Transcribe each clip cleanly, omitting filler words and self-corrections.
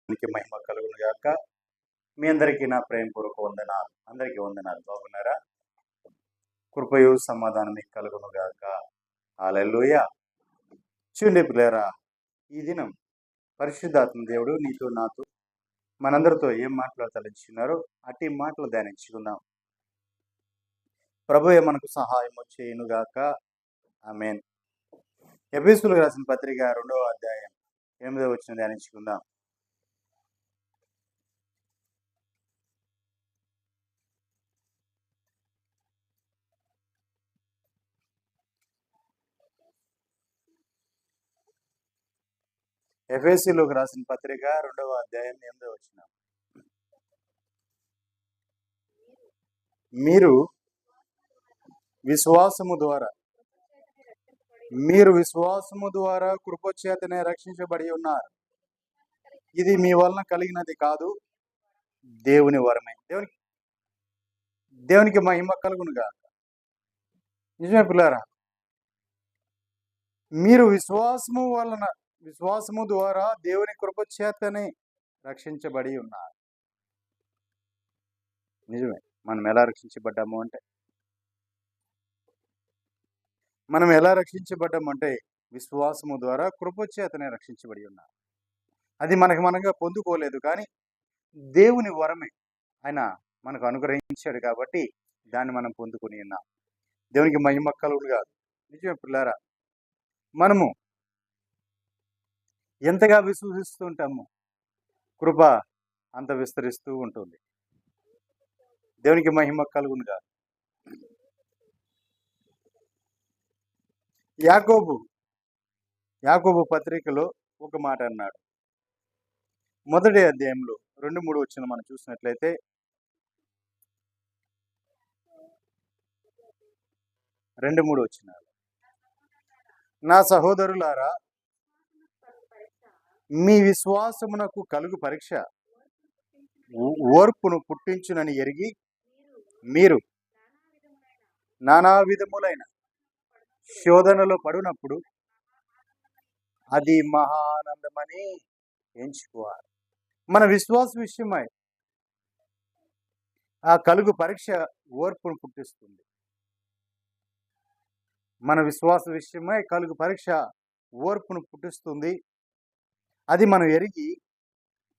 మహిమ కలుగును గాక. మీ అందరికీ నా ప్రేమపూర్వక వందనాలు. అందరికీ వందనాలు. బాగున్నారా? కృపయు సమాధానం మీకు కలుగును గాక. హల్లెలూయా. చూడండి పిల్లరా, ఈ దినం పరిశుద్ధాత్మ దేవుడు నీతో నాతో మనందరితో ఏం మాట్లాడతలించున్నారో అట్టి మాటలు ధ్యానించుకుందాం. ప్రభువే మనకు సహాయం చేయను గాక. ఆమేన్. ఎఫెసీయులకు రాసిన పత్రిక 2వ అధ్యాయం 8వ వచనం ధ్యానించుకుందాం. ఎఫెసీయులకు రాసిన పత్రిక 2వ అధ్యాయం 8వ వచనం. మీరు విశ్వాసము ద్వారా కృపచేతనే రక్షించబడి ఉన్నారు. ఇది మీ వలన కలిగినది కాదు, దేవుని వరమే. దేవునికి మహిమ కలుగును గాక. నిజమే పిల్లారా, మీరు విశ్వాసము ద్వారా దేవుని కృపచేతనే రక్షించబడి ఉన్నారు. నిజమే. మనం ఎలా రక్షించబడ్డాము అంటే విశ్వాసము ద్వారా కృపచేతనే రక్షించబడి ఉన్నారు. అది మనగా పొందుకోలేదు, కానీ దేవుని వరమే. ఆయన మనకు అనుగ్రహించాడు కాబట్టి దాన్ని మనం పొందుకొని ఉన్నాం. దేవునికి మహిమ కలుగును కాదు. నిజమే పిల్లారా, మనము ఎంతగా విశ్వసిస్తూ ఉంటాము, కృప అంత విస్తరిస్తూ ఉంటుంది. దేవునికి మహిమ కలుగును కాదు. యాకోబు పత్రికలో ఒక మాట అన్నాడు. మొదటి అధ్యాయంలో 2-3 వచనం మనం చూసినట్లయితే, నా సహోదరులారా, మీ విశ్వాసమునకు కలుగు పరీక్ష ఓర్పును పుట్టించునని ఎరిగి మీరు నానా విధములైన శోధనలో పడినప్పుడు అది మహానందమని ఎంచుకోవాలి. మన విశ్వాస విషయమై ఆ కలుగు పరీక్ష ఓర్పును పుట్టిస్తుంది. మన విశ్వాస విషయమై కలుగు పరీక్ష ఓర్పును పుట్టిస్తుంది. అది మనం ఎరిగి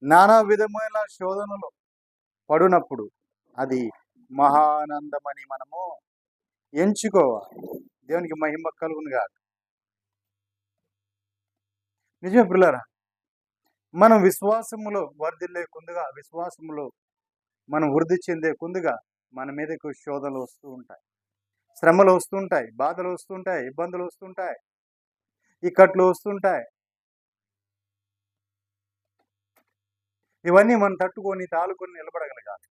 నానా విధమైన శోధనలో పడినప్పుడు అది మహానందమని మనము ఎంచుకోవాలి. దేవునికి మహిమ కలుగును గాక. నిజమే పిల్లరా, మనం విశ్వాసములో వర్ధిల్లే కొందుగా, విశ్వాసములో మనం వృద్ధి చెందే కొందుగా మన మీదకు శోధనలు వస్తూ ఉంటాయి, శ్రమలు వస్తుంటాయి, బాధలు వస్తుంటాయి, ఇబ్బందులు వస్తుంటాయి, ఇక్కట్లు వస్తుంటాయి. ఇవన్నీ మనం తట్టుకొని తాలుకొని నిలబడగలగాలి.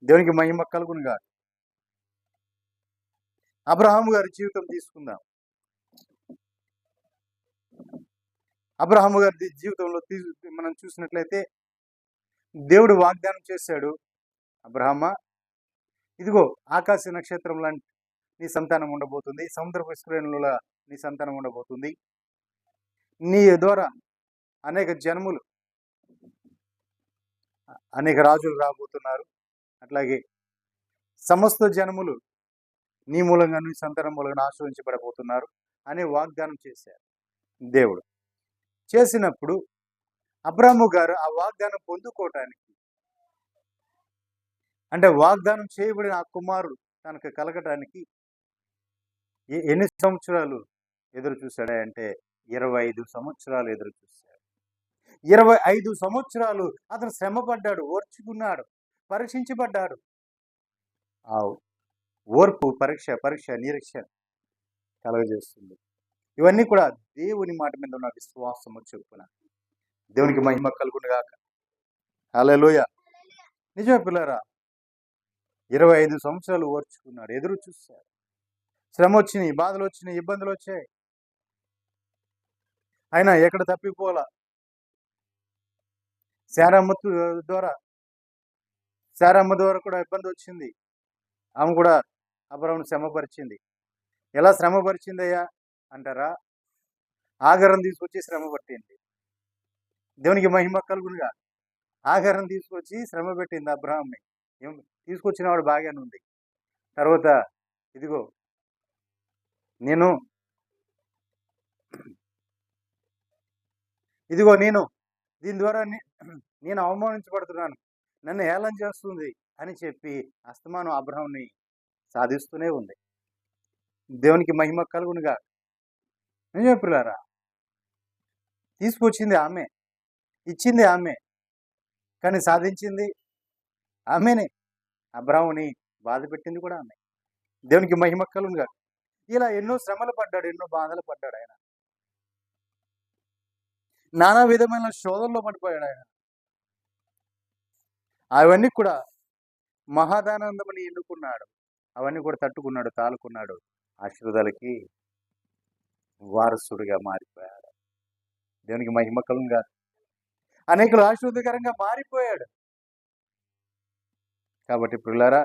దేవునికి మహిమ కలుగును గాక. అబ్రహాము గారి జీవితం తీసుకుందాం. అబ్రహాము గారి జీవితంలో మనం చూసినట్లయితే దేవుడు వాగ్దానం చేశాడు, అబ్రహామా, ఇదిగో ఆకాశ నక్షత్రం లాంటి నీ సంతానం ఉండబోతుంది, సముద్రపు విస్తీర్ణంలో నీ సంతానం ఉండబోతుంది, నీ ద్వారా అనేక జనములు, అనేక రాజులు రాబోతున్నారు, అట్లాగే సమస్త జనములు నీ మూలంగా, నీ సంతానం మూలంగా ఆశ్రయించబడబోతున్నారు అనే వాగ్దానం చేశారు. దేవుడు చేసినప్పుడు అబ్రాహాము గారు ఆ వాగ్దానం పొందుకోవటానికి, అంటే వాగ్దానం చేయబడిన ఆ కుమారుడు తనకు కలగటానికి ఎన్ని సంవత్సరాలు ఎదురు చూశాడా అంటే 25 సంవత్సరాలు ఎదురు చూశాడు. 25 సంవత్సరాలు అతను శ్రమపడ్డాడు, ఓర్చుకున్నాడు, పరీక్షించబడ్డాడు. ఆ ఓర్పు పరీక్ష నిరీక్షణ కలగజేస్తుంది. ఇవన్నీ కూడా దేవుని మాట మీద ఉన్న విశ్వాసము చొప్పున. దేవునికి మహిమ కలుగును గాక. హల్లెలూయా. నిజమే పిల్లరా, 25 సంవత్సరాలు ఓర్చుకున్నాడు, ఎదురు చూశాడు. శ్రమ వచ్చినాయి, బాధలు వచ్చినాయి, ఇబ్బందులు వచ్చాయి, అయినా ఎక్కడ తప్పిపోలా. శారమ్మ ద్వారా కూడా ఇబ్బంది వచ్చింది. ఆమె కూడా అబ్రాహామును శ్రమపరిచింది. ఎలా శ్రమపరిచిందయ్యా అంటారా? ఆగరం తీసుకొచ్చి శ్రమ పట్టింది. దేవునికి మహిమ కలుగునుగా. ఆహారం తీసుకొచ్చి శ్రమ పెట్టింది అబ్రాహాంని. ఏం తీసుకొచ్చిన వాడు బాగానే ఉంది. తర్వాత ఇదిగో నేను ఇదిగో నేను దీని ద్వారా నేను అవమానించబడుతున్నాను, నన్ను హేళన చేస్తుంది అని చెప్పి అస్తమానం అబ్రాహాంని సాధిస్తూనే ఉంది. దేవునికి మహిమ కలుగునుగా. నిజమే ప్రియులారా, తీసుకొచ్చింది ఆమె, ఇచ్చింది ఆమె, కానీ సాధించింది ఆమెనే. అబ్రాహాముని బాధ పెట్టింది కూడా ఆమె. దేవునికి మహిమ కలుగునుగా. ఇలా ఎన్నో శ్రమలు పడ్డాడు, ఎన్నో బాధలు పడ్డాడు ఆయన. నానా విధమైన శోధనలో పడిపోయాడు ఆయన. అవన్నీ కూడా మహాదానందమని ఎన్నుకున్నాడు. అవన్నీ కూడా తట్టుకున్నాడు, తాలుకున్నాడు. ఆశీర్వాదాలకి వారసుడిగా మారిపోయాడు. దేవునికి మహిమ కలుగునుగా. అనేకులు ఆశీర్వాదకరంగా మారిపోయాడు. కాబట్టి ప్రియులారా,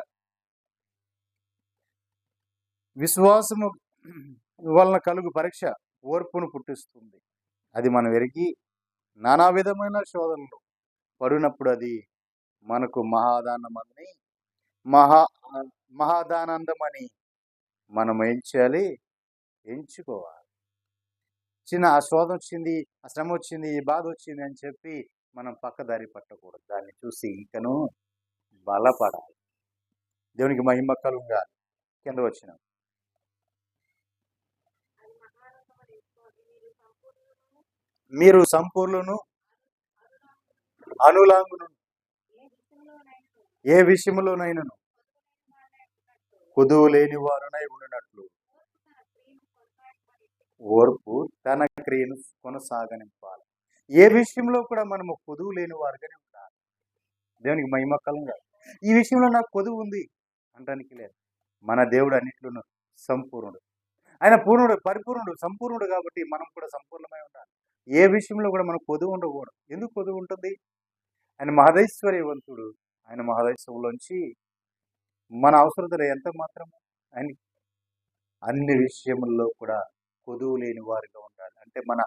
విశ్వాసము వలన కలుగు పరీక్ష ఓర్పును పుట్టిస్తుంది. అది మనం ఎరిగి నానా విధమైన శోధనలు పడినప్పుడు అది మనకు మహాదానందమని మనం ఏం చేయాలి? ఎంచుకోవాలి. చిన్న ఆ శోధన వచ్చింది, ఆ శ్రమ వచ్చింది, ఈ బాధ వచ్చింది అని చెప్పి మనం పక్కదారి పట్టకూడదు. దాన్ని చూసి ఇంకను బలపడాలి. దేవునికి మహిమ కలుగునుగా. కింద వచ్చిన మీరు సంపూర్ణను అనులాంగును ఏ విషయంలోనైనను కొదువు లేని వారునై ఉండినట్లు ఓర్పు తన క్రియను కొనసాగనింపాలి. ఏ విషయంలో కూడా మనము కొదువు లేని వారుగానే ఉండాలి. దేవునికి మహిమ కలుగునుగా. ఈ విషయంలో నాకు కొదువు ఉంది అనడానికి లేదు. మన దేవుడు అన్నిట్లోనూ సంపూర్ణుడు. ఆయన పూర్ణుడు, పరిపూర్ణుడు, సంపూర్ణుడు. కాబట్టి మనం కూడా సంపూర్ణమై ఉండాలి. ఏ విషయంలో కూడా మనకు కొదువు ఉండకూడదు. ఎందుకు కొదువు ఉంటుంది? ఆయన మహదైశ్వర్యవంతుడు. ఆయన మహదైశ్వర్యంలోంచి మన అవసరతలు ఎంత మాత్రం ఆయన అన్ని విషయముల్లో కూడా కొదువు లేని వారిగా ఉండాలి. అంటే మన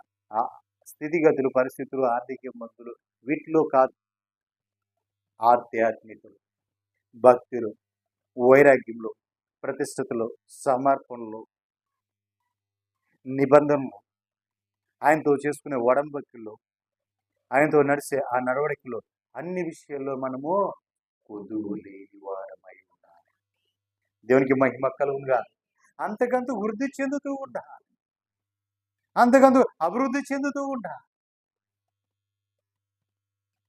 స్థితిగతులు, పరిస్థితులు, ఆర్థిక ఇబ్బందులు వీటిలో కాదు. ఆధ్యాత్మికలు, భక్తులు, వైరాగ్యంలో, ప్రతిష్టతలో, సమర్పణలో, నిబంధనలు, ఆయనతో చేసుకునే ఒడంబడికల్లో, ఆయనతో నడిచే ఆ నడవడికలో అన్ని విషయాల్లో మనము కొదువు లేని వారమై ఉండాలి. దేవునికి మహిమ కలుగునుగా. అంతకంతూ వృద్ధి చెందుతూ ఉండాలి. అంతకంతూ అభివృద్ధి చెందుతూ ఉండాలి.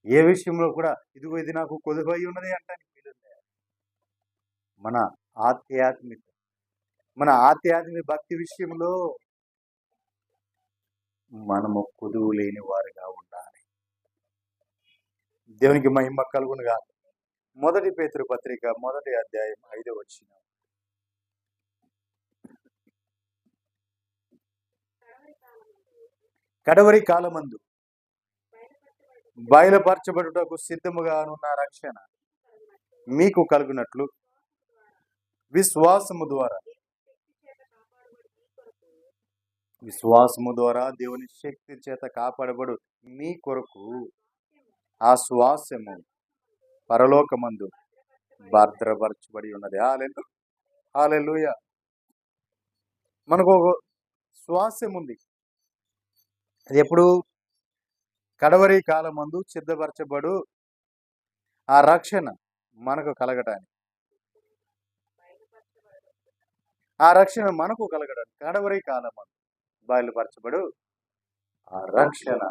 ఏ విషయంలో కూడా ఇదిగో ఇది నాకు కొదువై ఉన్నది అంటానికి వీలుంది. మన ఆధ్యాత్మిక భక్తి విషయంలో మనము కొదువు లేని వారిగా ఉండాలి. దేవునికి మహిమ కలుగునుగా. 1 పేతురు పత్రిక 1వ అధ్యాయం 5వ వచనం. కడవరి కాలమందు బయలుపరచబడుటకు సిద్ధముగా ఉన్న రక్షణ మీకు కలుగునట్లు విశ్వాసము ద్వారా దేవుని శక్తి చేత కాపాడబడు మీ కొరకు ఆ శ్వాసము పరలోకమందు భద్రపరచబడి ఉన్నది. హల్లెలూయా. మనకు ఒక శ్వాసం ఉంది. అది ఎప్పుడు? కడవరి కాలమందు సిద్ధపరచబడు ఆ రక్షణ మనకు కలగటానికి, ఆ రక్షణ మనకు కలగడానికి కడవరి కాలమందు బయలుపరచబడు ఆ రక్షణ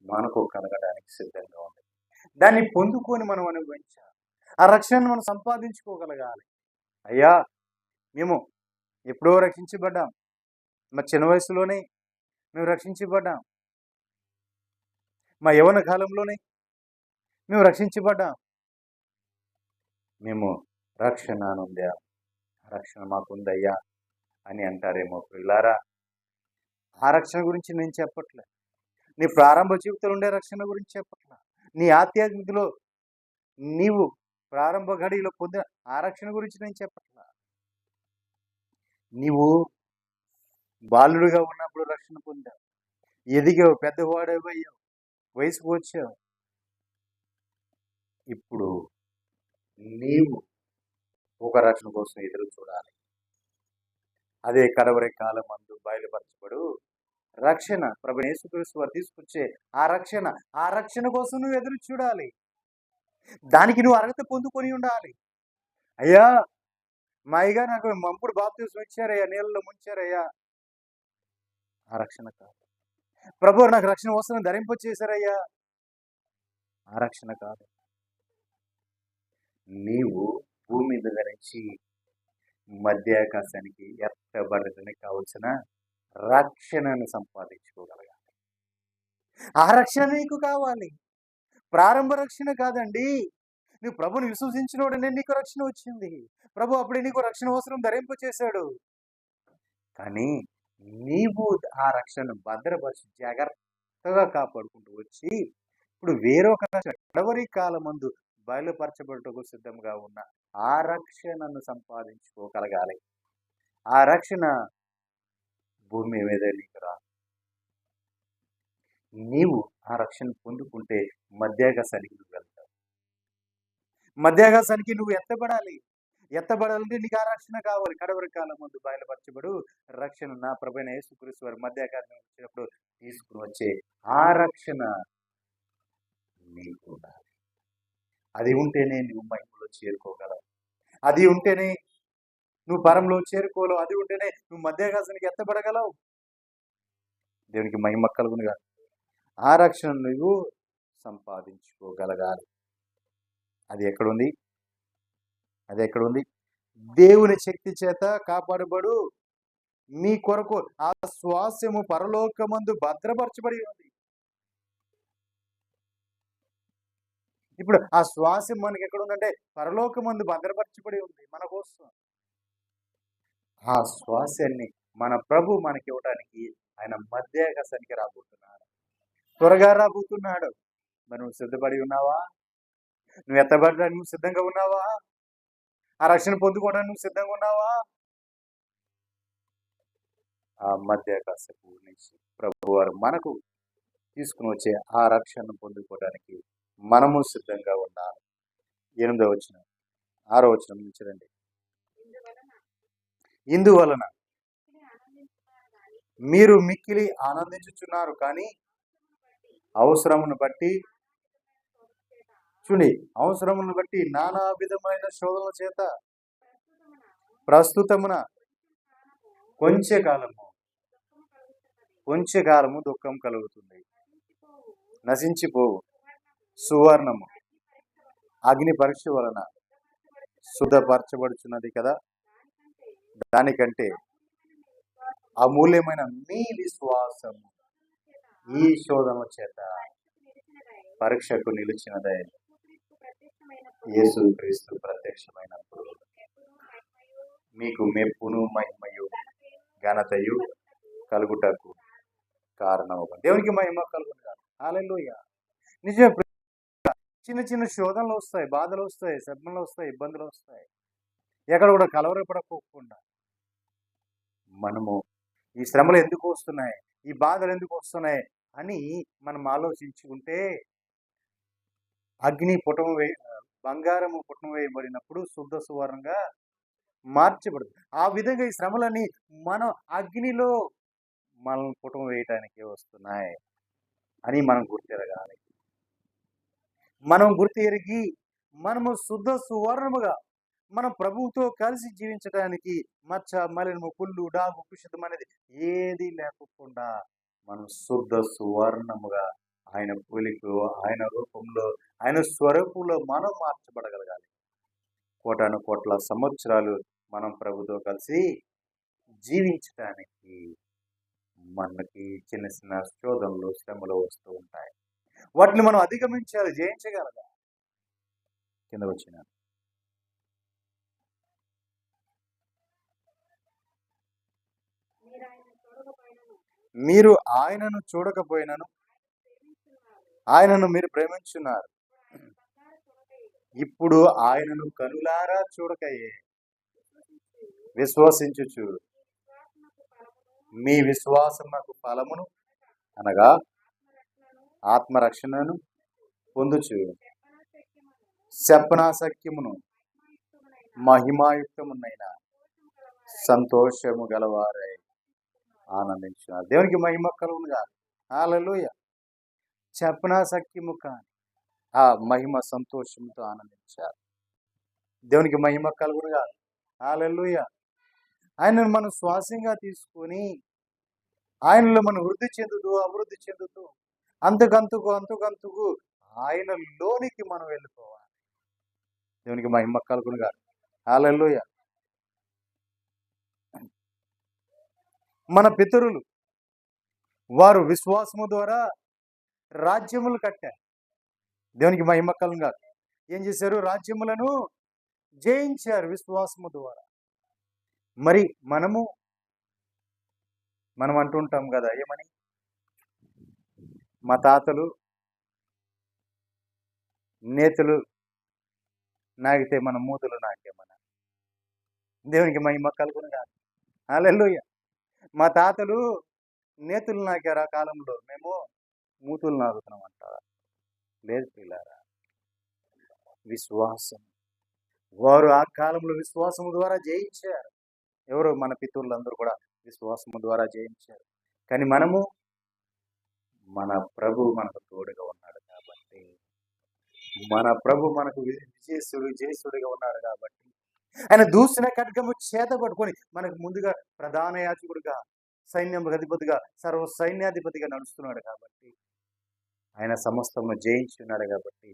మనకు కలగడానికి సిద్ధంగా ఉంది. దాన్ని పొందుకొని మనం అనుభవించాలి. ఆ రక్షణను మనం సంపాదించుకోగలగాలి. అయ్యా, మేము ఎప్పుడో రక్షించబడ్డాం. మా చిన్న వయసులోనే మేము రక్షించబడ్డాం. మా యవ్వన కాలంలోనే మేము రక్షించబడ్డాం. మేము రక్షణ నుండి రక్షణ మాకుందయ్యా అని అంటారేమో ప్రియులారా. ఆ రక్షణ గురించి నేను చెప్పట్లే. నీ ప్రారంభ జీవితంలో ఉండే రక్షణ గురించి చెప్పట్లా. నీ ఆధ్యాత్మికలో నీవు ప్రారంభ ఘడియలో పొందిన ఆ రక్షణ గురించి నేను చెప్పట్లా. నీవు బాలుడుగా ఉన్నప్పుడు రక్షణ పొందావు, ఎదిగావు, పెద్దవాడవయ్యావు, వయసుకు వచ్చావు. ఇప్పుడు నీవు ఒక రక్షణ కోసం ఎదురు చూడాలి. అదే కడవరి కాలం మందు బయలుపరచబడు రక్షణ ప్రభు యేసుక్రీస్తు వారు తీసుకొచ్చే ఆ రక్షణ కోసం నువ్వు ఎదురు చూడాలి. దానికి నువ్వు అర్హత పొందుకొని ఉండాలి. అయ్యా మా అయ్యగా నాకు మంపుడు బాప్తిస్మం ఇచ్చారయ్యా, నీళ్ళలో ముంచారయ్యా, ఆ రక్షణ కాదు. ప్రభు నాకు రక్షణ వస్త్రం ధరింపచేశారయ్యా, ఆ రక్షణ కాదు. నీవు భూమి మీద ధరించి మధ్యాకాశానికి ఎత్తబడటానికి కావలసిన రక్షణను సంపాదించుకోగలగాలి. ఆ రక్షణ నీకు కావాలి. ప్రారంభ రక్షణ కాదండి. నువ్వు ప్రభుని విశ్వసించినోడనే నీకు రక్షణ వచ్చింది. ప్రభు అప్పుడే నీకు రక్షణ అవసరం ధరింపచేశాడు. కానీ నీవు ఆ రక్షణను భద్రపరిచి జాగ్రత్తగా కాపాడుకుంటూ వచ్చి ఇప్పుడు వేరొక రక్షణ కడవరి కాలమందు బయలుపరచబడుటకు సిద్ధంగా ఉన్న ఆ రక్షణను సంపాదించుకోగలగాలి. ఆ రక్షణ భూమి మీద నీకు రా. నీవు ఆ రక్షణ పొందుకుంటే మధ్యాకాశానికి నువ్వు వెళ్తావు. మధ్యాకాశానికి నువ్వు ఎత్తబడాలంటే నీకు ఆ రక్షణ కావాలి. కడవరి కాలం ముందు బయలుపరచబడు రక్షణ నా ప్రభువైన యేసుక్రీస్తు వారు మధ్యాకాశం వచ్చినప్పుడు తీసుకుని వచ్చే ఆ రక్షణ నీకు ఉండాలి. అది ఉంటేనే నువ్వు మహిమలో చేరుకోగలవు. అది ఉంటేనే నువ్వు పరంలో చేరుకోలేవు. అది ఉంటేనే నువ్వు మధ్యాకాశానికి ఎత్తబడగలవు. దేవునికి మహిమ కలుగునుగా. ఆ రక్షణ నువ్వు సంపాదించుకోగలగాలి. అది ఎక్కడుంది? దేవుని శక్తి చేత కాపాడబడు మీ కొరకు ఆ స్వాస్యము పరలోకమందు భద్రపరచబడి ఉంది. ఇప్పుడు ఆ స్వాస్యం మనకి ఎక్కడ ఉందంటే పరలోకమందు భద్రపరచబడి ఉంది మన కోసం. ఆ స్వాస్యాన్ని మన ప్రభు మనకి ఇవ్వడానికి ఆయన మధ్యాకాశానికి రాబోతున్నాడు. త్వరగా రాబోతున్నాడు. మరి నువ్వు సిద్ధపడి ఉన్నావా? నువ్వు ఎత్తబడడానికి నువ్వు సిద్ధంగా ఉన్నావా? ఆ రక్షణ పొందుకోవడానికి నువ్వు సిద్ధంగా ఉన్నావా? ఆ మధ్యాకాశపు నుంచి ప్రభు వారు మనకు తీసుకుని వచ్చే ఆ రక్షణను పొందుకోవడానికి మనము సిద్ధంగా ఉండాలి. 8వ వచనం 6వ వచనం నుంచి రండి. ఇందువలన మీరు మిక్కిలి ఆనందించుచున్నారు, కానీ అవసరమును బట్టి నానా విధమైన శోధనల చేత ప్రస్తుతమున కొంచె కాలము దుఃఖం కలుగుతుంది. నశించిపోవు సువర్ణము అగ్ని పరీక్ష వలన శుద్ధపరచబడుచున్నది కదా, దానికంటే అమూల్యమైన మీ విశ్వాసము ఈ శోధన చేత పరీక్షకు నిలిచినదై యేసుక్రీస్తు ప్రత్యక్షమైనప్పుడు మీకు మెప్పును మహిమయు ఘనతయు కలుగుటకు కారణమవుతుంది. దేవునికి మహిమ కలుగును. హల్లెలూయా. నిజమే. చిన్న చిన్న శోధనలు వస్తాయి, బాధలు వస్తాయి, శ్రమలు వస్తాయి, ఇబ్బందులు వస్తాయి. ఎక్కడ కూడా కలవరపడకోకుండా మనము ఈ శ్రమలు ఎందుకు వస్తున్నాయి, ఈ బాధలు ఎందుకు వస్తున్నాయి అని మనం ఆలోచించుకుంటే అగ్ని బంగారము పుటం వేయబడినప్పుడు శుద్ధ సువర్ణంగా మార్చబడుతుంది. ఆ విధంగా ఈ శ్రమలన్నీ మనం అగ్నిలో మనం పుటం వేయటానికి వస్తున్నాయి అని మనం గుర్తెరగాలి. మనం గుర్తెరిగి మనము శుద్ధ సువర్ణముగా మనం ప్రభువుతో కలిసి జీవించడానికి మచ్చ మలినము పుల్లు డాగు కుషితం అనేది ఏది లేకుండా మనం శుద్ధ సువర్ణముగా ఆయన పోలికలో, ఆయన రూపంలో, ఆయన స్వరూపంలో మనం మార్చబడగలగాలి. కోటాను కోట్ల సంవత్సరాలు మనం ప్రభుతో కలిసి జీవించడానికి మనకి చిన్న చిన్న శోధనలు, శ్రమలు వస్తూ ఉంటాయి. వాటిని మనం అధిగమించాలి, జయించగలగాలి. కింద వచ్చిన మీరు ఆయనను చూడకపోయినను ఆయనను మీరు ప్రేమించున్నారు. ఇప్పుడు ఆయనను కనులారా చూడకయే విశ్వసించుచు మీ విశ్వాసమునకు ఫలమును అనగా ఆత్మరక్షణను పొందుచు శపనాసక్యమును మహిమాయుక్తమునైన సంతోషము గలవారై ఆనందించున్నారు. దేవునికి మహిమ కలుగునుగా. హల్లెలూయా. శపనాసక్యము కాని ఆ మహిమ సంతోషంతో ఆనందించారు. దేవునికి మహిమ కలుగునుగా. హల్లెలూయా. ఆయనను మనం శ్వాసంగా తీసుకొని ఆయనలో మనం వృద్ధి చెందుతూ అభివృద్ధి చెందుతూ అంతకంతకు ఆయనలోనికి మనం వెళ్ళిపోవాలి. దేవునికి మహిమ కలుగునుగా. హల్లెలూయా. మన పితరులు వారు విశ్వాసము ద్వారా రాజ్యములు కట్టారు. దేవునికి మహిమ కలుగునుగా. ఏం చేశారు? రాజ్యములను జయించారు విశ్వాసము ద్వారా. మరి మనం అంటుంటాం కదా, ఏమని? మా తాతలు నేతలు నాకితే మన మూతులు నాకేమన్నా. దేవునికి మహిమ కలుగునుగా. హల్లెలూయా. మా తాతలు నేతులు నాకారు, ఆ కాలంలో మేము మూతులు నాకుతున్నాం అంటారా? లేదు పిల్లారా. విశ్వాసం, వారు ఆ కాలంలో విశ్వాసము ద్వారా జయించారు. ఎవరు? మన పితరులందరూ కూడా విశ్వాసము ద్వారా జయించారు. కానీ మన ప్రభు మనకు తోడుగా ఉన్నాడు కాబట్టి, మన ప్రభు మనకు విజయసుడిగా ఉన్నాడు కాబట్టి, ఆయన దూసిన ఖడ్గము చేత పట్టుకొని మనకు ముందుగా ప్రధాన యాజకుడిగా, సైన్యం అధిపతిగా, సర్వ సైన్యాధిపతిగా నడుస్తున్నాడు కాబట్టి, ఆయన సమస్తము జయించున్నాడు కాబట్టి,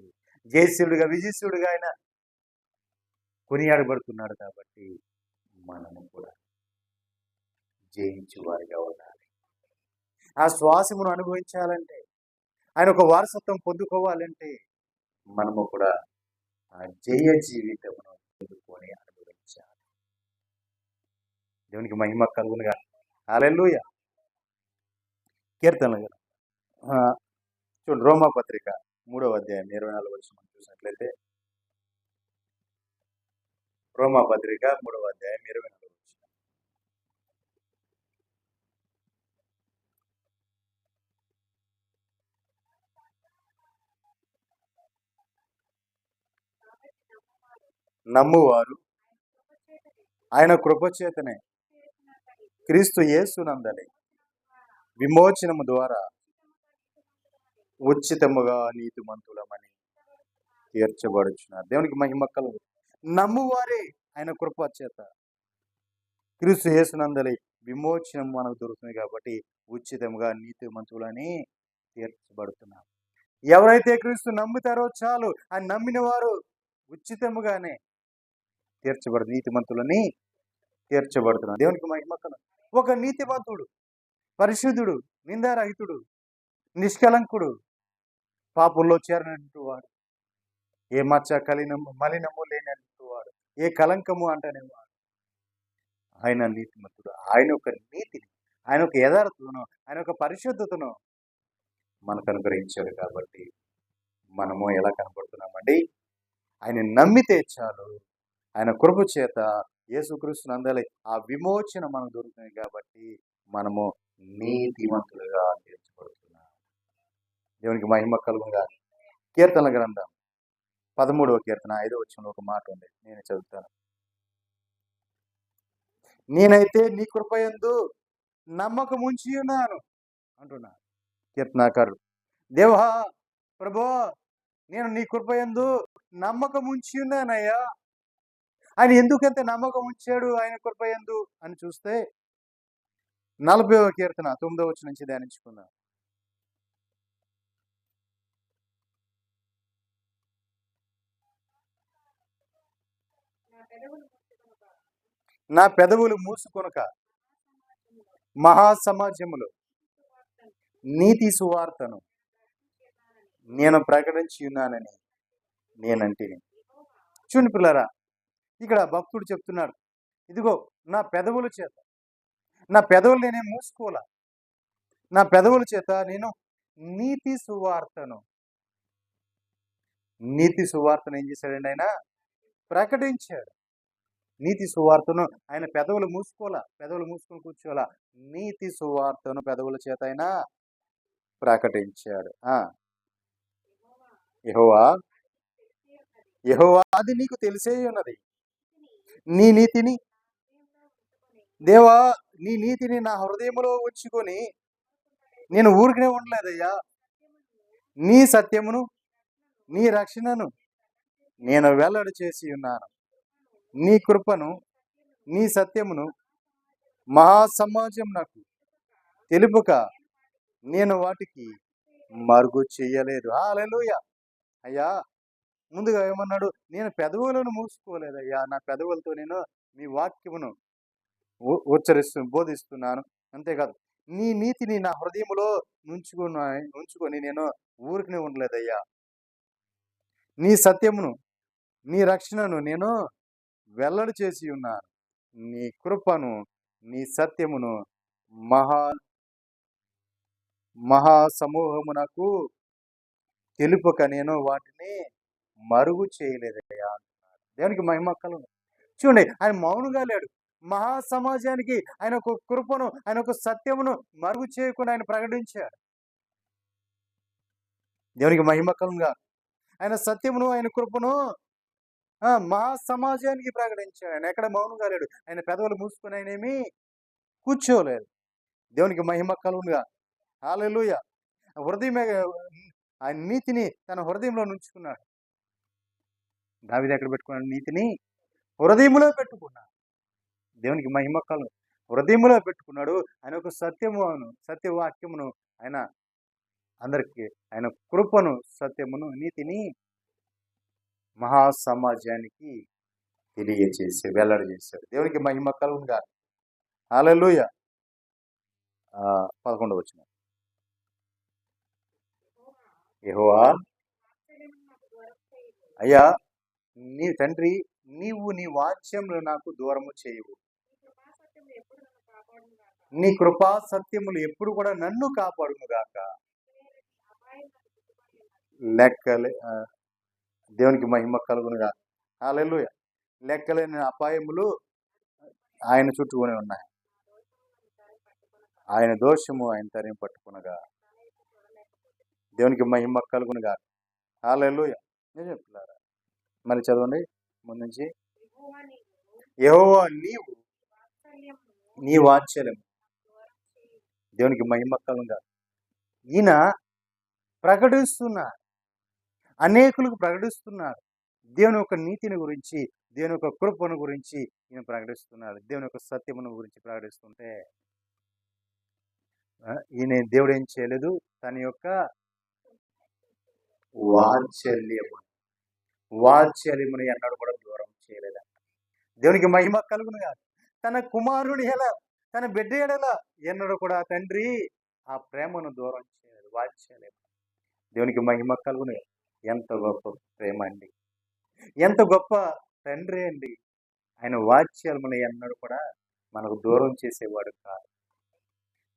జయశివుడిగా విజయశివుడిగా ఆయన కొనియాడబడుతున్నాడు కాబట్టి, మనము కూడా జయించు వారిగా ఉండాలి. ఆ శ్వాసమును అనుభవించాలంటే, ఆయన ఒక వారసత్వం పొందుకోవాలంటే, మనము కూడా ఆ జయ జీవితమును పొందుకొని అనుభవించాలి. దేవునికి మహిమ కలుగునుగా. హల్లెలూయా. కీర్తనలు చూడండి, రోమా పత్రిక 3వ అధ్యాయం 24వ వచనం చూసినట్లయితే, రోమా పత్రిక 3వ అధ్యాయం 24వ వచనం. నమ్మువారు ఆయన కృపచేతనే క్రీస్తు యేసునందలి విమోచనము ద్వారా ఉచితముగా నీతిమంతులమని తీర్చబడుచున్నారు. దేవునికి మహిమ కలుగు. నమ్మువారే ఆయన కృపచేత క్రీస్తు యేసునందలి విమోచనం మనకు దొరుకుతుంది కాబట్టి ఉచితముగా నీతిమంతులని తీర్చబడుతున్నారు. ఎవరైతే క్రీస్తు నమ్ముతారో చాలు, ఆ నమ్మిన వారు ఉచితముగానే నీతిమంతులని తీర్చబడుతున్నారు. దేవునికి మహిమ కలుగు. ఒక నీతిమంతుడు, పరిశుద్ధుడు, నిందారహితుడు, నిష్కలంకుడు, పాపుల్లో చేరినట్టు వాడు, ఏ మచ్చ మలినము లేనట్టు వాడు, ఏ కలంకము అంటనేవాడు, ఆయన నీతిమంతుడు. ఆయన ఒక నీతిని, ఆయన ఒక యథార్థతను, ఆయన ఒక పరిశుద్ధతను మనకు అనుగ్రహించాడు కాబట్టి మనము ఎలా కనపడుతున్నామండి? ఆయన నమ్మితే చాలు, ఆయన కృప చేత యేసుక్రీస్తు నందలి ఆ విమోచన మనకు దొరుకుతుంది కాబట్టి మనము నీతిమంతులుగా తీర్చబడుతున్నాం. దేవునికి మహిమ కలుగునుగా. కీర్తనల గ్రంథం 13వ కీర్తన 5వ వచనంలో ఒక మాట ఉంది, నేను చదువుతాను. నేనైతే నీ కృపయందు నమ్మకం ఉంచి ఉన్నాను అంటున్నా కీర్తనాకారుడు. దేవా, ప్రభువా, నేను నీ కృపయందు నమ్మకం ఉంచి ఉన్నానయ్యా. ఆయన ఎందుకంత నమ్మకం ఉంచాడు ఆయన కృపయందు అని చూస్తే 40వ కీర్తన 9వ వచనం నుంచి ధ్యానించుకుందాం. నా పెదవులు మూసుకొనక మహాసమాజములో నీతి సువార్తను నేను ప్రకటించి ఉన్నానని నేనంటిని. చూడండి పిల్లరా, ఇక్కడ భక్తుడు చెప్తున్నాడు, ఇదిగో నా పెదవుల చేత, నా పెదవులు నేనేం మూసుకోవాలా, నా పెదవుల చేత నేను నీతి సువార్తను ఏం చేశాడండి? ఆయన ప్రకటించాడు. నీతి సువార్తను ఆయన పెదవులు మూసుకొని కూర్చోవాలా. నీతి సువార్తను పెదవుల చేత ఆయన ప్రకటించాడు. యెహోవా యెహోవా అది నీకు తెలిసే ఉన్నది. నీ నీతిని దేవా నీ నీతిని నా హృదయములో ఉంచుకొని నేను ఊరికనే ఉండలేదయ్యా. నీ సత్యమును నీ రక్షణను నేను వెల్లడి చేసి ఉన్నాను. నీ కృపను నీ సత్యమును మహాసమాజం నాకు తెలుపుక నేను వాటికి మరుగు చెయ్యలేదు. హల్లెలూయా. అయ్యా ముందుగా ఏమన్నాడు? నేను పెదవులను మూసుకోలేదయ్యా. నా పెదవులతో నేను మీ వాక్యమును బోధిస్తున్నాను. అంతేకాదు నీ నీతిని నా హృదయములో ఉంచుకొని నేను ఊరికనే ఉండలేదయ్యా. నీ సత్యమును నీ రక్షణను నేను వెల్లడి చేసి ఉన్నాను. నీ కృపను నీ సత్యమును మహా మహాసమూహమునకు తెలుపక నేను వాటిని మరుగు చేయలేదయ్యా. దేవునికి మహిమ కలుగును. చూడండి ఆయన మౌనంగా లేడు. మహాసమాజానికి ఆయన ఒక కృపను ఆయన ఒక సత్యమును మరుగు చేయకుండా ఆయన ప్రకటించాడు. దేవునికి మహిమ కలుగునుగా. ఆయన సత్యమును ఆయన కృపను మహాసమాజానికి ప్రకటించాడు. ఆయన ఎక్కడ మౌనంగా లేడు. ఆయన పెదవులు మూసుకొని ఆయన ఏమీ కూర్చోలేదు. దేవునికి మహిమ కలుగునుగా. హల్లెలూయా. హృదయమే ఆయన నీతిని తన హృదయంలో ఉంచుకున్నాడు. దావీదు ఎక్కడ పెట్టుకున్నాడు? నీతిని హృదయములో పెట్టుకున్నాడు. దేవునికి మహిమ కలుగును. హృదయములో పెట్టుకున్నాడు. ఆయన ఒక సత్యవాక్యమును ఆయన అందరికి ఆయన కృపను సత్యమును నీతిని మహాసమాజానికి వెల్లడి చేశాడు. దేవునికి మహిమ కలుగునుగా. హల్లెలూయా. 11వ వచనం. యెహోవా అయ్యా నీ తండ్రి నీవు నీ వాక్యములు నాకు దూరము చేయవు. నీ కృపా సత్యములు ఎప్పుడు కూడా నన్ను కాపాడునుగాక. లెక్కలే దేవునికి మహిమ కలుగునుగా. హల్లెలూయా. లెక్కలేని అపాయములు ఆయన చుట్టూనే ఉన్నాయి. ఆయన దోషము ఆయన తరిమి పట్టుకునగా. దేవునికి మహిమ కలుగునుగా. హల్లెలూయా. నిజం పిల్లారా. మళ్ళీ చదవండి ముందు నుంచి. యెహోవా నీవు నీ వాత్సల్యం. దేవునికి మహిమ కలుగునుగా. ఈయన ప్రకటిస్తున్నారు, అనేకులకు ప్రకటిస్తున్నారు. దేవుని యొక్క నీతిని గురించి, దేవుని యొక్క కృపను గురించి ఈయన ప్రకటిస్తున్నాడు. దేవుని యొక్క సత్యమును గురించి ప్రకటిస్తుంటే ఈయన దేవుడు ఏం చేయలేదు, తన యొక్క వాత్సల్యమును ఎన్నడూ కూడా దూరం చేయలేదు. దేవునికి మహిమ కలుగును కాదు. తన కుమారుని ఎలా, తన బిడ్డ ఎడలా ఎన్నడూ కూడా తండ్రి ఆ ప్రేమను దూరం చేయలేదు. వాత్సల్యం. దేవునికి మహిమ కలుగును. ఎంత గొప్ప ప్రేమ అండి, ఎంత గొప్ప తండ్రి అండి. ఆయన వాత్సల్యమును ఎన్నడూ కూడా మనకు దూరం చేసేవాడు కాదు.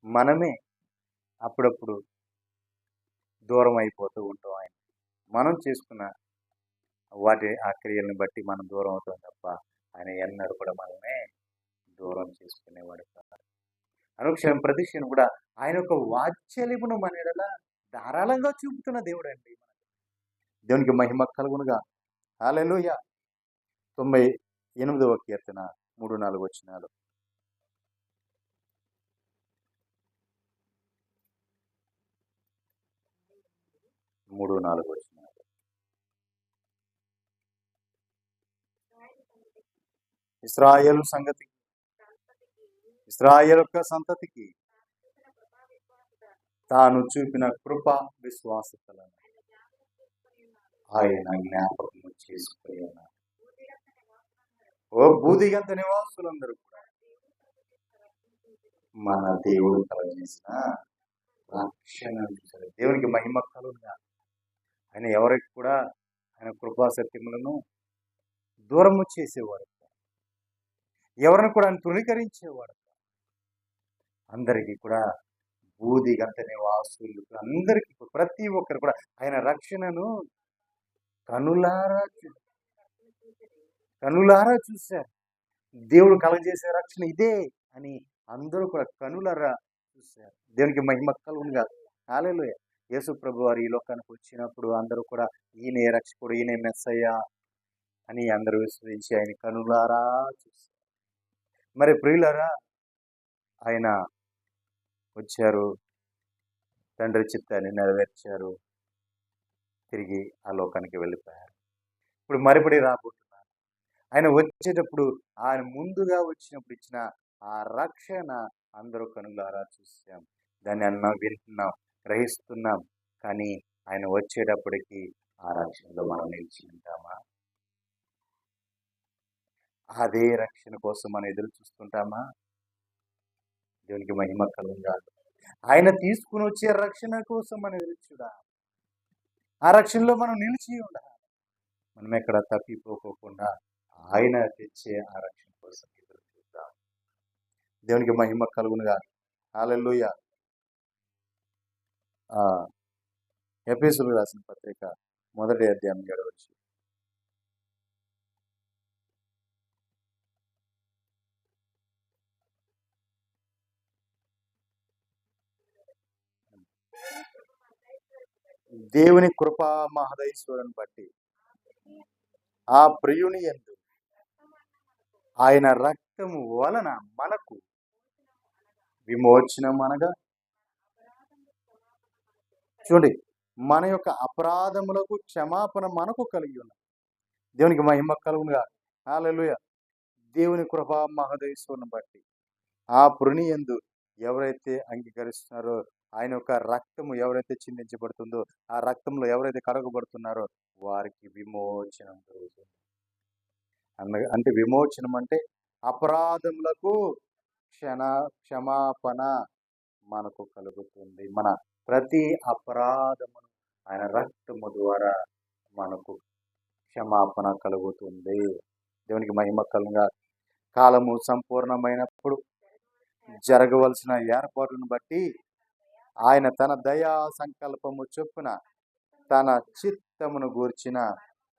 మనమే అప్పుడప్పుడు దూరం అయిపోతూ ఉంటాం. ఆయన మనం చేసుకున్న ఆ క్రియలను బట్టి మనం దూరం అవుతాం తప్ప ఆయన ఎన్నడూ కూడా మనమే దూరం చేసుకునేవాడు కాదు. అనుక్షణం ప్రతిక్షణం కూడా ఆయన యొక్క వాత్సల్యమును మన ఎడల ధారాళంగా చూపుతున్న దేవుడు అండి. దేవునికి మహిమ కలుగునుగా. హల్లెలూయా. 98వ కీర్తన 3-4 వచనాలు. ఇశ్రాయేలు సంగతికి, ఇశ్రాయేలు యొక్క సంతతికి తాను చూపిన కృప విశ్వాసతలను ఆయన జ్ఞాపకం చేసుకుని ఉన్నారు. ఓ భూదిగంత నివాసులందరూ కూడా మన దేవుడు కలగజేసిన రక్షణ. దేవునికి మహిమ కలుగునుగా. ఆయన ఎవరికి కూడా ఆయన కృపా సత్యములను దూరము చేసేవాడు, ఎవరిని కూడా ఆయన తృణీకరించేవాడు. అందరికీ కూడా భూదిగంత నివాసులు అందరికీ ప్రతి ఒక్కరు కూడా ఆయన రక్షణను కనులారా చూశారు. దేవుడు కలగజేసే రక్షణ ఇదే అని అందరూ కూడా కనులారా చూశారు. దేవునికి మహిమ కలుగునుగా. హల్లెలూయా. యేసు ప్రభు వారు ఈ లోకానికి వచ్చినప్పుడు అందరూ కూడా ఈయనే రక్షకుడు, ఈయనే మెస్సయ్య అని అందరూ విశ్వసించి ఆయన కనులారా చూశారు. మరి ప్రియులారా, ఆయన వచ్చారు, తండ్రి చిత్తాన్ని నెరవేర్చారు, తిరిగి ఆ లోకానికి వెళ్ళిపోయారు. ఇప్పుడు మరిపడి రాబోతున్నారు. ఆయన వచ్చేటప్పుడు ఆయన ముందుగా వచ్చినప్పుడు ఇచ్చిన ఆ రక్షణ అందరూ కనులారా చూసాం, దాన్ని అన్నా వింటున్నాం, గ్రహిస్తున్నాం. కానీ ఆయన వచ్చేటప్పటికి ఆ రక్షణలో మనం నిలిచి ఉంటామా? అదే రక్షణ కోసం మనం ఎదురు చూస్తుంటామా? దేవునికి మహిమ కలుగుగాక. ఆయన తీసుకుని వచ్చే రక్షణ కోసం మనం ఎదురు చూడాలి. ఆ రక్షణలో మనం నిలిచి ఉండాలి. మనం ఎక్కడ తప్పిపోకుండా ఆయన తెచ్చే ఆ రక్షణ కోసం ఎదురు చూద్దాం. దేవునికి మహిమ కలుగునుగాక. హల్లెలూయా. ఎఫెసీయులకు రాసిన పత్రిక 1వ అధ్యాయం 7వ వచనం. దేవుని కృపా మహదైశ్వరుని బట్టి ఆ ప్రియుని యందు ఆయన రక్తము వలన మనకు విమోచనం అనగా, చూడండి, మన యొక్క అపరాధములకు క్షమాపణ మనకు కలిగి ఉన్నది. దేవునికి మహిమ కలుగునుగా. హల్లెలూయా. దేవుని కృపా మహదైశ్వరుని బట్టి ఆ ప్రుని యందు ఎవరైతే అంగీకరిస్తున్నారో, ఆయన యొక్క రక్తము ఎవరైతే చిందించబడుతుందో, ఆ రక్తంలో ఎవరైతే కడగబడుతున్నారో వారికి విమోచనం జరుగుతుంది. అంటే విమోచనం అంటే అపరాధములకు క్షమాపణ మనకు కలుగుతుంది. మన ప్రతి అపరాధమును ఆయన రక్తము ద్వారా మనకు క్షమాపణ కలుగుతుంది. దేవునికి మహిమ కలుగుగా. కాలము సంపూర్ణమైనప్పుడు జరగవలసిన ఏర్పాట్లను బట్టి ఆయన తన దయా సంకల్పము చొప్పున తన చిత్తమును గూర్చిన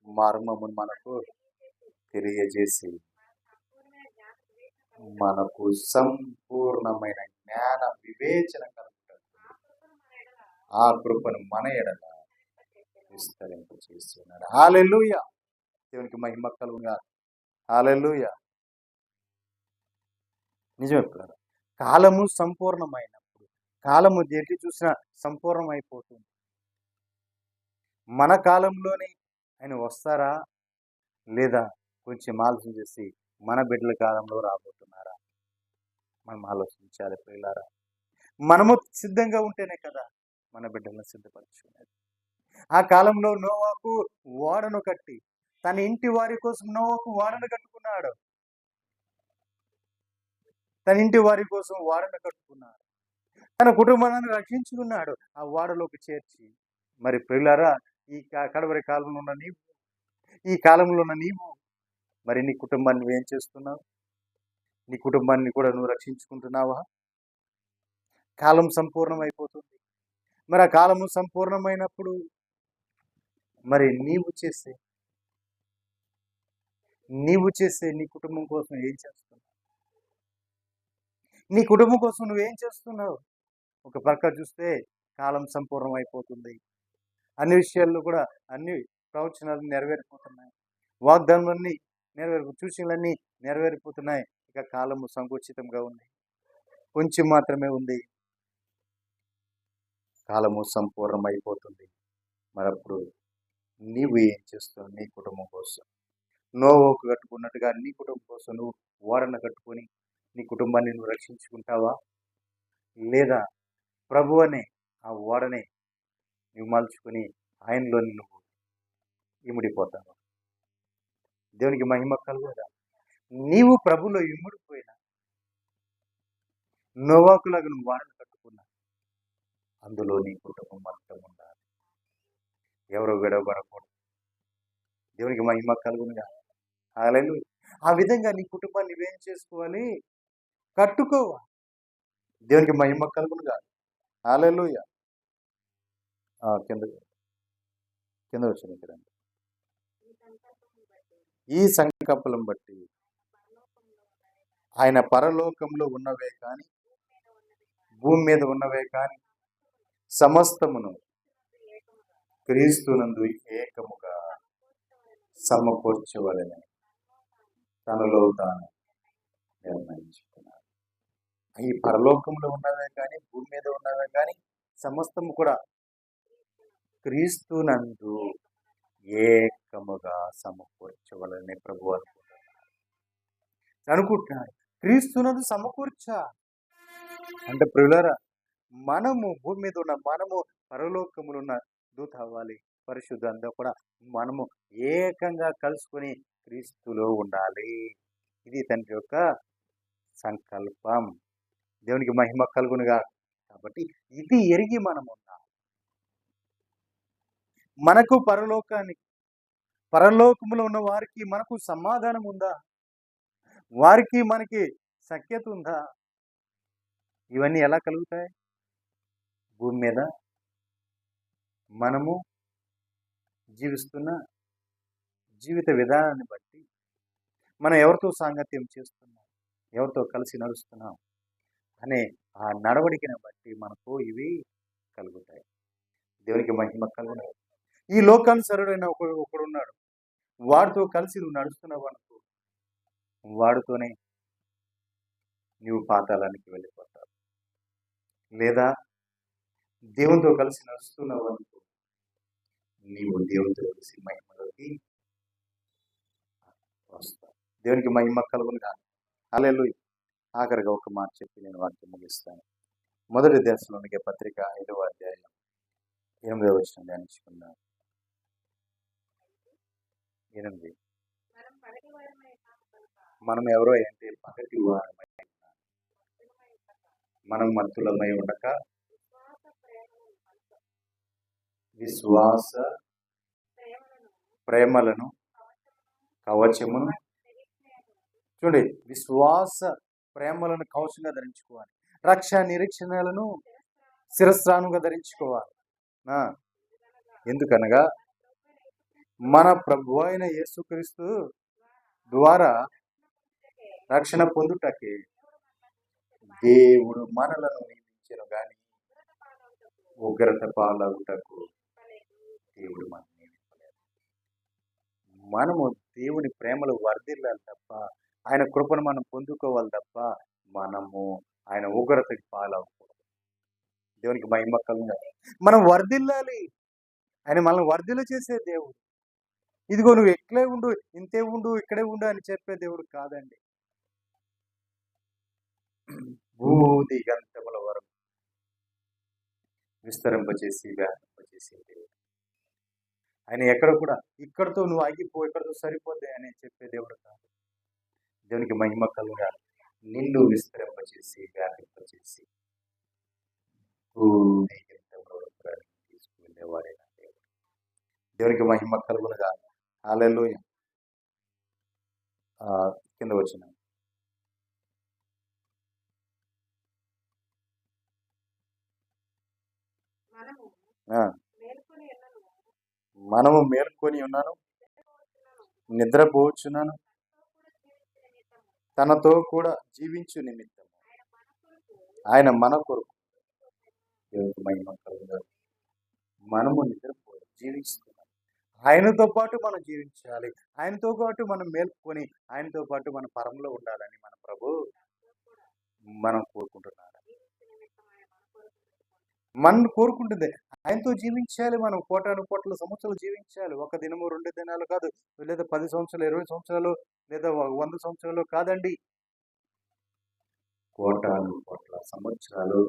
మర్మమును మనకు తెలియజేసి మనకు సంపూర్ణమైన జ్ఞాన వివేచన కలుగుతుంది. ఆ కృపను మన ఎడల విస్తరింప చేస్తున్నాడు. హల్లెలూయా. దేవునికి మహిమ కలుగుగా. హల్లెలూయా. నిజమే పిల్లలు. కాలము సంపూర్ణమైనప్పుడు, కాలము దేనికి చూసినా సంపూర్ణమైపోతుంది. మన కాలంలోనే ఆయన వస్తారా, లేదా కొంచెం ఆలోచన చేసి మన బిడ్డల కాలంలో రాబోతున్నారా? మనం ఆలోచించాలి పిల్లారా. మనము సిద్ధంగా ఉంటేనే కదా మన బిడ్డలను సిద్ధపరచుకునేది. ఆ కాలంలో నోవాకు ఓడను కట్టి తన ఇంటి వారి కోసం నోవాకు ఓడను కట్టుకున్నాడు. తన ఇంటి వారి కోసం ఓడను కట్టుకున్నాడు. తన కుటుంబాన్ని రక్షించుకున్నాడు ఆ ఓడలోకి చేర్చి. మరి పిల్లారా, ఈ కడవరి కాలంలో ఉన్న నీవు, ఈ కాలంలో ఉన్న నీవు, మరి నీ కుటుంబాన్ని నువ్వేం చేస్తున్నావు? నీ కుటుంబాన్ని కూడా నువ్వు రక్షించుకుంటున్నావా? కాలం సంపూర్ణమైపోతుంది. మరి ఆ కాలము సంపూర్ణమైనప్పుడు మరి నీవు చేసే నీ కుటుంబం కోసం ఏం చేస్తున్నావు? నీ కుటుంబం కోసం నువ్వేం చేస్తున్నావు? ఒక ప్రక్క చూస్తే కాలం సంపూర్ణమైపోతుంది. అన్ని విషయాల్లో కూడా అన్ని ప్రవచనాలు నెరవేరిపోతున్నాయి, వాగ్దానాలన్నీ సూచనలన్నీ నెరవేరిపోతున్నాయి. ఇక కాలము సంకుచితంగా ఉంది, కొంచెం మాత్రమే ఉంది. కాలము సంపూర్ణమైపోతుంది. మరప్పుడు నీవు ఏం చేస్తున్నావు నీ కుటుంబం కోసం? నోవాకు కట్టుకున్నట్టుగా నీ కుటుంబం కోసం నువ్వు ఓడను కట్టుకొని నీ కుటుంబాన్ని నువ్వు రక్షించుకుంటావా? లేదా ప్రభు అనే ఆ ఓడనే నువ్వు మలుచుకొని ఆయనలో నువ్వు ఇముడిపోతావు? దేవునికి మహిమ కలుగుదా. నీవు ప్రభులో ఇముడిపోయినా, నోవాకులాగా నువ్వు ఓడను కట్టుకున్నా, అందులో నీ కుటుంబం మొత్తం ఉండాలి. ఎవరో విడవబడకూడదు. దేవునికి మహిమ కలుగునుగా. హల్లెలూయా. ఆ విధంగా నీ కుటుంబాన్ని నువ్వేం చేసుకోవాలి? కట్టుకోవాలి. దేవునికి మహిమ కలుగునుగా. హల్లెలూయా. కింద వచ్చిన ఈ సంకల్పం బట్టి ఆయన పరలోకంలో ఉన్నవే కానీ భూమి మీద ఉన్నవే కానీ సమస్తమును క్రీస్తునందు ఏకముగా సమకూర్చవలెనని తనలో తాను నిర్ణయించుకున్నాడు. ఈ పరలోకంలో ఉన్నవే కానీ, భూమి మీద ఉన్నవే కానీ సమస్తము కూడా క్రీస్తునందు ఏకముగా సమకూర్చవలని ప్రభు అనుకుంటున్నాడు. క్రీస్తునందు సమకూర్చా అంటే ప్రియులారా, మనము భూమి మీద ఉన్న మనము పరలోకములు ఉన్న దూత అవ్వాలి, పరిశుద్ధ అంతా కూడా మనము ఏకంగా కలుసుకొని క్రీస్తులో ఉండాలి. ఇది తండ్రి యొక్క సంకల్పం. దేవునికి మహిమ కలుగునుగా. కాబట్టి ఇది ఎరిగి మనం ఉండాలి. మనకు పరలోకములో ఉన్న వారికి మనకు సమాధానం ఉందా? వారికి మనకి సఖ్యత ఉందా? ఇవన్నీ ఎలా కలుగుతాయి? భూమి మీద మనము జీవిస్తున్న జీవిత విధానాన్ని బట్టి, మనం ఎవరితో సాంగత్యం చేస్తున్నాం, ఎవరితో కలిసి నడుస్తున్నాం అనే ఆ నడవడికను బట్టి మనకు ఇవి కలుగుతాయి. దేవునికి మహిమ కలుగును. ఈ లోకానుసరుడైన ఒకడు ఉన్నాడు. వాడితో కలిసి నువ్వు నడుస్తున్నావు అనుకో, వాడితోనే నువ్వు పాతాళానికి వెళ్ళిపోతావు. లేదా దేవునితో కలిసి నడుస్తున్నావు అనుకో, నీవు దేవునితో కలిసి మహిమలోకి వస్తావు. దేవునికి మహిమ కలుగునుగా. హల్లెలూయా. ఆఖరిగా ఒక మాట చెప్పి నేను వాక్యం ముగిస్తాను. మొదటి దశలోనికే పత్రిక 5వ అధ్యాయం 8వ వచనం ధ్యానించుకున్నాను. 8. మనం ఎవరో అంటే పగటి వారమై మనం మత్తులమై ఉండక విశ్వాస ప్రేమలను కవచమును, చూడండి, విశ్వాస ప్రేమలను కవచంగా ధరించుకోవాలి. రక్ష నిరీక్షణలను శిరస్త్రాణంగా ధరించుకోవాలి. ఎందుకనగా మన ప్రభు అయిన యేసుక్రీస్తు ద్వారా రక్షణ పొందుటకే దేవుడు మనలను నియమించెను గాని ఉగ్రత పాలగుటకు దేవుడు మనల్ని నియమించలేదు. మనము దేవుని ప్రేమలో వర్ధిల్లాలి తప్ప, ఆయన కృపను మనం పొందుకోవాలి తప్ప, మనము ఆయన ఉగ్రతకి పాలవకూడదు. దేవునికి మహిమ కలుగును. మనం వర్ధిల్లాలి. ఆయన మనల్ని వర్ధిల్ల చేసే దేవుడు. ఇదిగో నువ్వు ఎట్లే ఉండు, ఇంతే ఉండు, ఇక్కడే ఉండు అని చెప్పే దేవుడు కాదండి. భూదిగంతముల వరకు విస్తరింపచేసి వ్యాపింపచేసే దేవుడు. ఆయన ఎక్కడ కూడా ఇక్కడతో నువ్వు ఆగిపో, ఇక్కడతో సరిపోద్ది అని చెప్పే దేవుడు కాదు. దేవునికి మహిమ కలుగుగా. నిన్ను విస్తరింపచేసి వ్యాపింపచేసి తీసుకువెళ్ళేవాడైనా దేవుడు. దేవునికి మహిమ కలుగునుగా. హల్లెలూయా. కింద వచ్చిన మనము మేల్కొని ఉన్నాను, నిద్రపోవచ్చున్నాను, తనతో కూడా జీవించు నిమిత్తం ఆయన మన కొరకు. దేవునికి మహిమ కలుగును. మనము నిద్రపోయి జీవిస్తున్నాం. ఆయనతో పాటు మనం జీవించాలి. ఆయనతో పాటు మనం మేల్కొని ఆయనతో పాటు మన పరంలో ఉండాలని మన ప్రభు మనం కోరుకుంటున్నాడు. మనం కోరుకుంటుంది ఆయనతో జీవించాలి. మనం కోటాను కోట్ల సంవత్సరాలు జీవించాలి. ఒక దినము 2 దినాలు కాదు, లేదా 10 సంవత్సరాలు, 20 సంవత్సరాలు, లేదా 100 సంవత్సరాలు కాదండి. కోటాను కోట్ల సంవత్సరాలు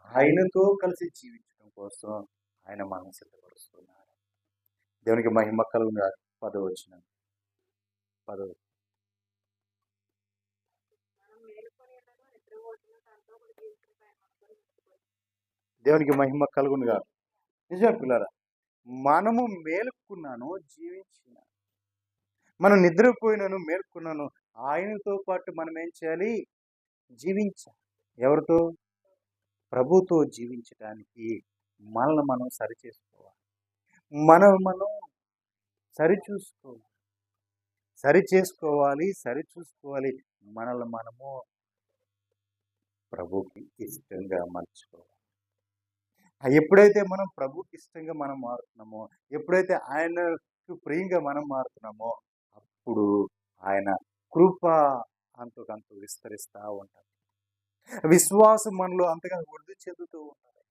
ఆయనతో కలిసి జీవించడం కోసం ఆయన మనం సిద్ధపరుస్తున్నారు. దేవునికి మహిమ కలుగును. 10వ వచనం. దేవునికి మహిమ కలుగునుగా. నిజమే పిల్లరా, మనము మేలుకున్నాను, జీవించినాను. మనం నిద్రపోయినాను, మేలుకున్నాను. ఆయనతో పాటు మనం ఏం చేయాలి? జీవించాలి. ఎవరితో? ప్రభుతో జీవించడానికి మనల్ని మనం సరిచేసుకోవాలి. మనం సరిచూసుకోవాలి. మనల్ని మనము ప్రభుకి ఇష్టంగా మలుచుకోవాలి. ఎప్పుడైతే మనం ప్రభుకి ఇష్టంగా మనం మారుతున్నామో, ఎప్పుడైతే ఆయనకు ప్రియంగా మనం మారుతున్నామో, అప్పుడు ఆయన కృప అంతకంత విస్తరిస్తా ఉంటది. విశ్వాసం మనలో అంతగా వృద్ధి చెందుతూ ఉంటది.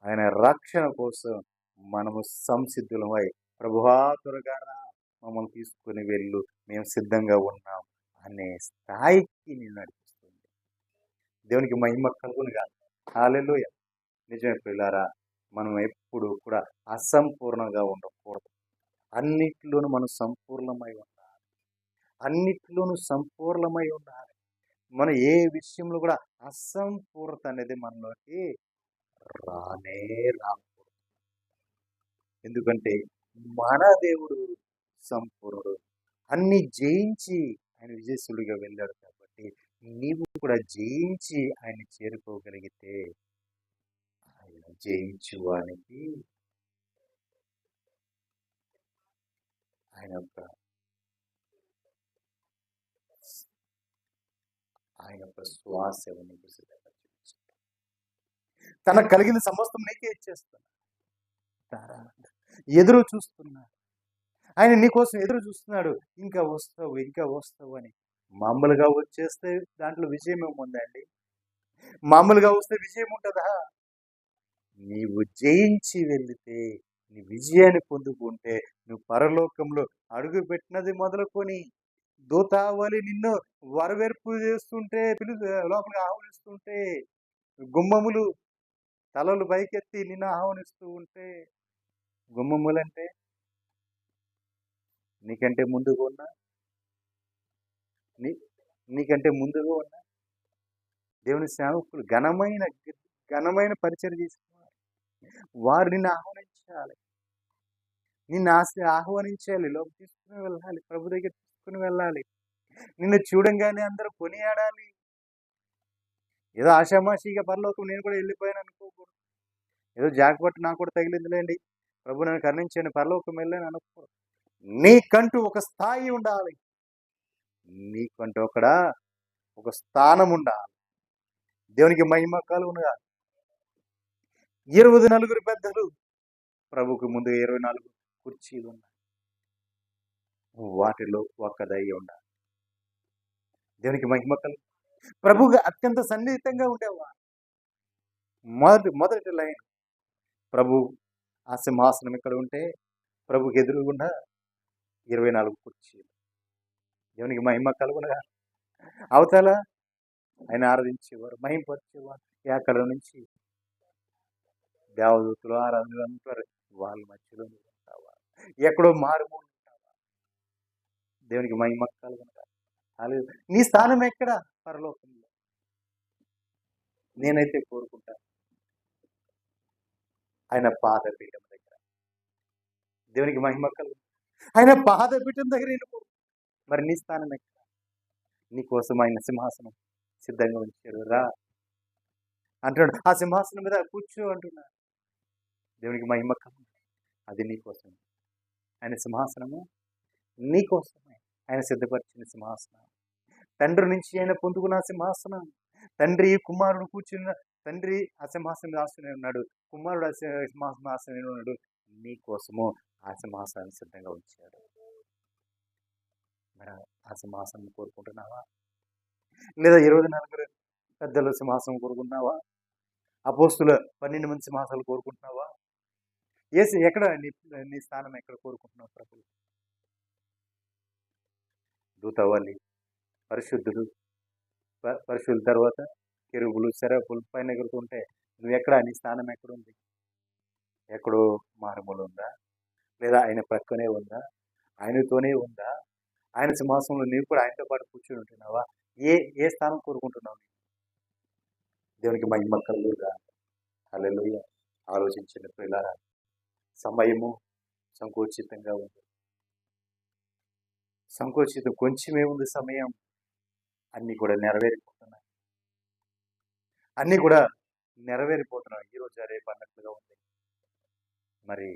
ఆయన రక్షణ కోసం మనము సంసిద్ధులమై, ప్రభువా త్వరగా రా, మమ్మల్ని తీసుకొని వెళ్ళు, మేము సిద్ధంగా ఉన్నాం అనే స్థాయికి నిన్ను నడిపిస్తుంది. దేవునికి మహిమ కలుగునుగాక. హల్లెలూయా. నిజమే ప్రియులారా, మనం ఎప్పుడు కూడా అసంపూర్ణంగా ఉండకూడదు. అన్నిట్లోనూ మనం సంపూర్ణమై ఉండాలి. అన్నిట్లోనూ సంపూర్ణమై ఉండాలి. మనం ఏ విషయంలో కూడా అసంపూర్ణత అనేది మనలోకి రానే రాకూడదు. ఎందుకంటే మన దేవుడు సంపూర్ణుడు. అన్ని జయించి ఆయన విజయశీలుగా వెళ్ళాడు కాబట్టి నీవు కూడా జయించి ఆయన చేరుకోగలిగితే ఆయన జయించువానికి ఆయన యొక్క శ్వాస నీకు సిద్ధంగా చూపిస్తాడు. తనకు కలిగిన సమస్తం నీకే ఇచ్చేస్తాడు. ఎదురు చూస్తున్నా, ఆయన నీకోసం ఎదురు చూస్తున్నాడు. ఇంకా వస్తావు, ఇంకా వస్తావు అని. మామూలుగా వచ్చేస్తే దాంట్లో విజయం ఏముందండి? మామూలుగా వస్తే విజయం ఉంటుందా? నీవు జయించి వెళితే, నీ విజయాన్ని పొందుకుంటే, నువ్వు పరలోకంలో అడుగు పెట్టినది మొదలుకొని దూతావళి నిన్ను వరవేర్పు చేస్తుంటే, లోపలికి ఆహ్వానిస్తుంటే, గుమ్మములు తలలు పైకెత్తి నిన్ను ఆహ్వానిస్తూ ఉంటే, గుమ్మములంటే నీకంటే ముందుగా ఉన్నా, నీకంటే ముందుగా ఉన్నా దేవుని సేవకులు ఘనమైన పరిచయం చేసుకున్నారు. వారు నిన్ను ఆహ్వానించాలి, ఆహ్వానించాలి, లోపల తీసుకుని వెళ్ళాలి, ప్రభు దగ్గర తీసుకుని వెళ్ళాలి. నిన్ను చూడంగానే అందరూ కొనియాడాలి. ఏదో ఆషామాషిగా పరలోకం నేను కూడా వెళ్ళిపోయాను అనుకోకూడదు. ఏదో జాగ్రత్త నాకు కూడా తగిలిందిలేండి, ప్రభు నన్ను కరుణించండి, పరలోకం వెళ్ళాను అనుకోకూడదు. నీకంటూ ఒక స్థాయి ఉండాలి. నీకంటూ ఒక స్థానం ఉండాలి. దేవునికి మహిమ కలుగునుగా. 24 పెద్దలు, ప్రభుకు ముందు 24 కుర్చీలు ఉన్నాయి. వాటిలో ఒక్కదై ఉండాలి. దేవునికి మహిమ కలుగు. ప్రభుగా అత్యంత సన్నిహితంగా ఉండేవారు. మొదటి లైన్, ప్రభు ఆ సింహాసనం ఇక్కడ ఉంటే ప్రభుకి ఎదురుగుండా 24 కుర్చీలు. దేవునికి మహిమ కలుగునుగా. అవతల ఆయన ఆరాధించేవారు, మహిమపరిచేవారు. అక్కడ నుంచి దేవదూతులు ఆరాధనలు అంటారు, వాళ్ళ మధ్యలో ఉంటావా? ఎక్కడో మారుమూల ఉంటావా? దేవునికి మహిమ కలుగునుగా. నీ స్థానం ఎక్కడ? పరలోకంలో. నేనైతే కోరుకుంటాను ఆయన పాదపీఠం దగ్గర. దేవునికి మహిమ కలుగు. ఆయన పాదపీఠం దగ్గర వెళ్ళిపో. మరి నీ స్థానం ఎక్కడ? నీకోసం ఆయన సింహాసనం సిద్ధంగా ఉంచాడు, రా అంటున్నాడు. ఆ సింహాసనం మీద కూర్చో అంటున్నాడు. దేవునికి మహిమ కలుగు. అది నీకోసం. ఆయన సింహాసనము నీకోసమే. ఆయన సిద్ధపరిచిన సింహాసనం, తండ్రి నుంచి ఆయన పొందుకున్న సింహాసనం. తండ్రి కుమారుడు కూర్చున్న, తండ్రి ఆ సింహాసనం ఆశనే ఉన్నాడు, కుమారుడు ఆ సింహాసనం ఆశనే ఉన్నాడు. నీ కోసము ఆ సింహాసనాన్ని సిద్ధంగా ఉంచాడు. మరి ఆ సింహాసనం కోరుకుంటున్నావా? లేదా 24 పెద్దల సింహాసనం కోరుకుంటున్నావా? అపోస్తుల 12 మంది సింహాసనాలు కోరుకుంటున్నావా? ఎక్కడ నీ స్థానం ఎక్కడ కోరుకుంటున్నావు? ప్రభులు, దూతవల్లి, పరిశుద్ధులు, పరిశుద్ధుల తర్వాత కెరూబులు, సెరాఫులు పైన ఎగురుతుంటే నువ్వు ఎక్కడ? నీ స్థానం ఎక్కడుంది? ఎక్కడో మారుమూల ఉందా? లేదా ఆయన ప్రక్కనే ఉందా? ఆయనతోనే ఉందా? ఆయన సింహాసనంలో నీవు కూడా ఆయనతో పాటు కూర్చొని ఉంటున్నావా? ఏ స్థానం కోరుకుంటున్నావు? దేవునికి మహిమ కలుగుగా. హల్లెలూయా. ఆలోచించిన ప్రియులారా, సమయము సంకోచితంగా ఉంది. సంకోచితం కొంచెమే ఉంది సమయం. అన్నీ కూడా నెరవేరిపోతున్నాయి. ఈరోజు రేపు అన్నట్లుగా ఉంది. మరి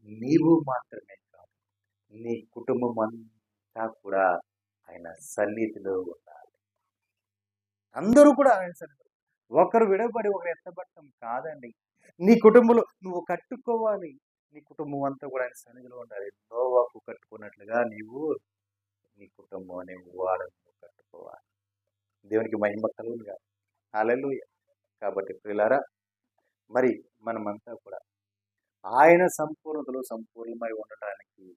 నీవు మాత్రమే కాదు, నీ కుటుంబం అంతా కూడా ఆయన సన్నిధిలో ఉండాలి. అందరూ కూడా ఆయన సన్నిధిలో. ఒకరు విడవబడి ఒకరు ఎత్తబడటం కాదండి. నీ కుటుంబంలో నువ్వు కట్టుకోవాలి. నీ కుటుంబం అంతా కూడా ఆయన సన్నిధిలో ఉండాలి. నోవాహు కట్టుకున్నట్లుగా నీవు నీ కుటుంబం అనే ఓడను కట్టుకోవాలి. దేవునికి మహిమ కలుగునుగా. హల్లెలూయా. కాబట్టి ప్రియులారా, మరి మనమంతా కూడా ఆయన సంపూర్ణతలో సంపూర్ణమై ఉండటానికి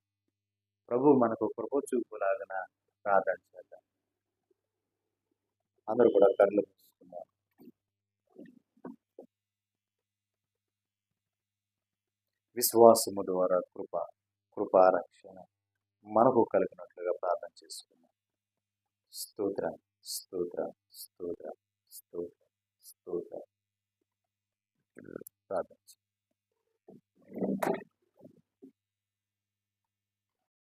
ప్రభు మనకు కృప చూపులాగన ప్రార్థన చేద్దాం. అందరూ కూడా కళ్ళు మూసుకుందాం. విశ్వాసము ద్వారా కృపారక్షణ మనకు కలిగినట్లుగా ప్రార్థన చేసుకుందాం. స్తోత్రం, స్తోత్రం, స్తోత్రం, స్తోత్రం, స్తోత్రం. ప్రార్థన.